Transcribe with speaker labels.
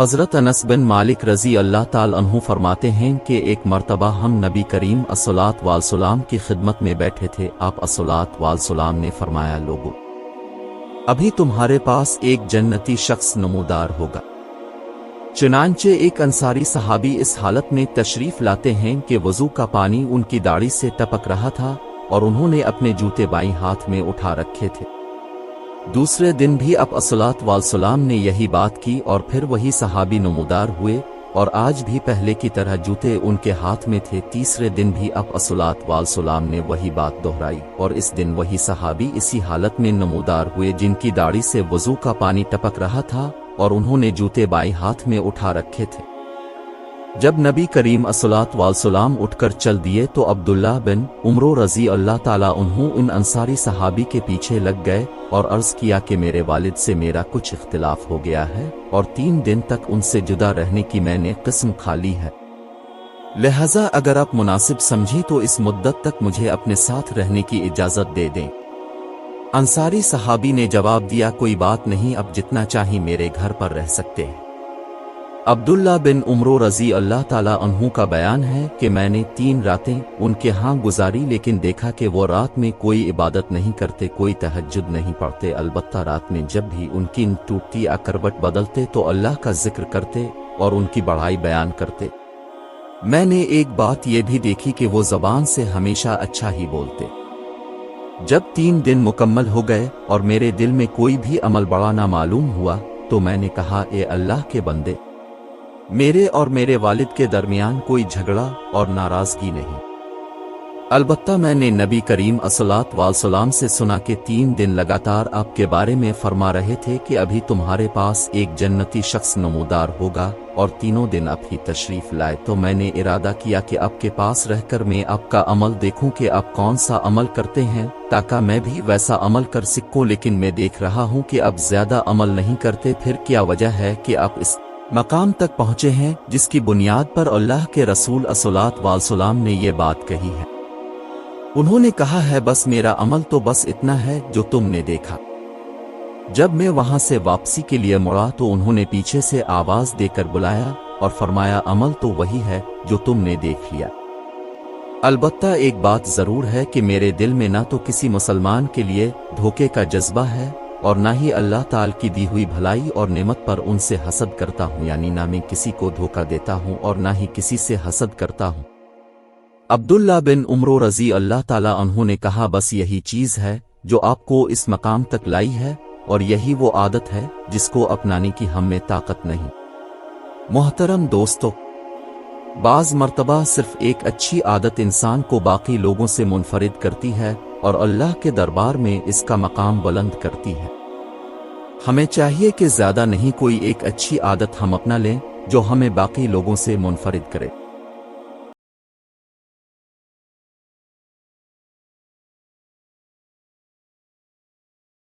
Speaker 1: हज़रत अनस बिन मालिक रज़ी अल्लाह ताला अन्हु फरमाते हैं कि एक मर्तबा हम नबी करीम अस्सलात वालसलाम की खिदमत में बैठे थे। आप अस्सलात वालसलाम ने फरमाया, लोगों, अभी तुम्हारे पास एक जन्नती शख्स नमूदार होगा। चुनांचे एक अंसारी सहाबी इस हालत में तशरीफ लाते हैं कि वज़ू का पानी उनकी दाढ़ी से टपक रहा था और उन्होंने अपने जूते बाईं हाथ में उठा रखे थे। दूसरे दिन भी आप अस्सलात वालसलाम ने यही बात की और फिर वही सहाबी नमूदार हुए और आज भी पहले की तरह जूते उनके हाथ में थे। तीसरे दिन भी आप अस्सलात वालसलाम ने वही बात दोहराई और इस दिन वही सहाबी इसी हालत में नमूदार हुए जिनकी दाढ़ी से वज़ू का पानी टपक रहा था और उन्होंने जूते बाईं हाथ में उठा रखे थे। जब नबी करीम अस्सलात वालसलाम उठकर चल दिए तो अब्दुल्लाह बिन उमरो रज़ी अल्लाह ताला अन्हु उन अंसारी सहाबी के पीछे लग गए और अर्ज किया कि मेरे वालिद से मेरा कुछ इख्तिलाफ हो गया है और 3 दिन तक उनसे जुदा रहने की मैंने कसम खा ली है, लिहाजा अगर आप मुनासिब समझी तो इस मुद्दत तक मुझे अपने साथ रहने की इजाज़त दे दें। अंसारी सहाबी ने जवाब दिया, कोई बात नहीं, अब जितना चाहे मेरे घर पर रह सकते हैं। अब्दुल्ला बिन उमरो रज़ी अल्लाह ताला अन्हु का बयान है कि मैंने 3 रातें उनके यहाँ गुजारी, लेकिन देखा कि वो रात में कोई इबादत नहीं करते, कोई तहज्जुद नहीं पढ़ते, अलबत्ता रात में जब भी उनकी नींद टूटती या करवट बदलते तो अल्लाह का जिक्र करते और उनकी बढ़ाई बयान करते। मैंने एक बात ये भी देखी कि वो ज़बान से हमेशा अच्छा ही बोलते। जब 3 दिन मुकम्मल हो गए और मेरे दिल में कोई भी अमल बड़ा ना मालूम हुआ तो मैंने कहा, ए अल्लाह के बंदे, मेरे और मेरे वालिद के दरमियान कोई झगड़ा और नाराजगी नहीं। अलबत्ता मैंने नबी करीम अस्सलात वालसलाम से सुना कि 3 दिन लगातार आपके बारे में फरमा रहे थे कि अभी तुम्हारे पास एक जन्नती शख्स नमूदार होगा और 3 दिन आप ही तशरीफ लाए। तो मैंने इरादा किया कि आपके पास रहकर मैं आपका अमल देखूं कि आप कौन सा अमल करते हैं, ताकि मैं भी वैसा अमल कर सकूं। लेकिन मैं देख रहा हूं कि आप ज्यादा अमल नहीं करते। फिर क्या वजह है कि आप इस मकाम तक पहुंचे हैं जिसकी बुनियाद पर अल्लाह के रसूल अस्सलात वालसलाम ने ये बात कही है? उन्होंने कहा है, बस मेरा अमल तो बस इतना है जो तुमने देखा। जब मैं वहां से वापसी के लिए मुड़ा तो उन्होंने पीछे से आवाज देकर बुलाया और फरमाया, अमल तो वही है जो तुमने देख लिया। अलबत्ता एक बात जरूर है कि मेरे दिल में ना तो किसी मुसलमान के लिए धोखे का जज्बा है और ना ही अल्लाह ताला की दी हुई भलाई और नेमत पर उनसे हसद करता हूँ, यानी ना मैं किसी को धोखा देता हूँ और ना ही किसी से हसद करता हूँ। अब्दुल्ला बिन उमरो रज़ी अल्लाह ताला अन्हु ने कहा, बस यही चीज है जो आपको इस मकाम तक लाई है और यही वो आदत है जिसको अपनाने की हम में ताकत नहीं। मोहतरम दोस्तों, बाज मर्तबा सिर्फ एक अच्छी आदत इंसान को बाकी लोगों से मुनफरिद करती है और अल्लाह के दरबार में इसका मकाम बुलंद करती है। हमें चाहिए कि ज्यादा नहीं कोई एक अच्छी आदत हम अपना लें जो हमें बाकी लोगों से मुनफरिद करे।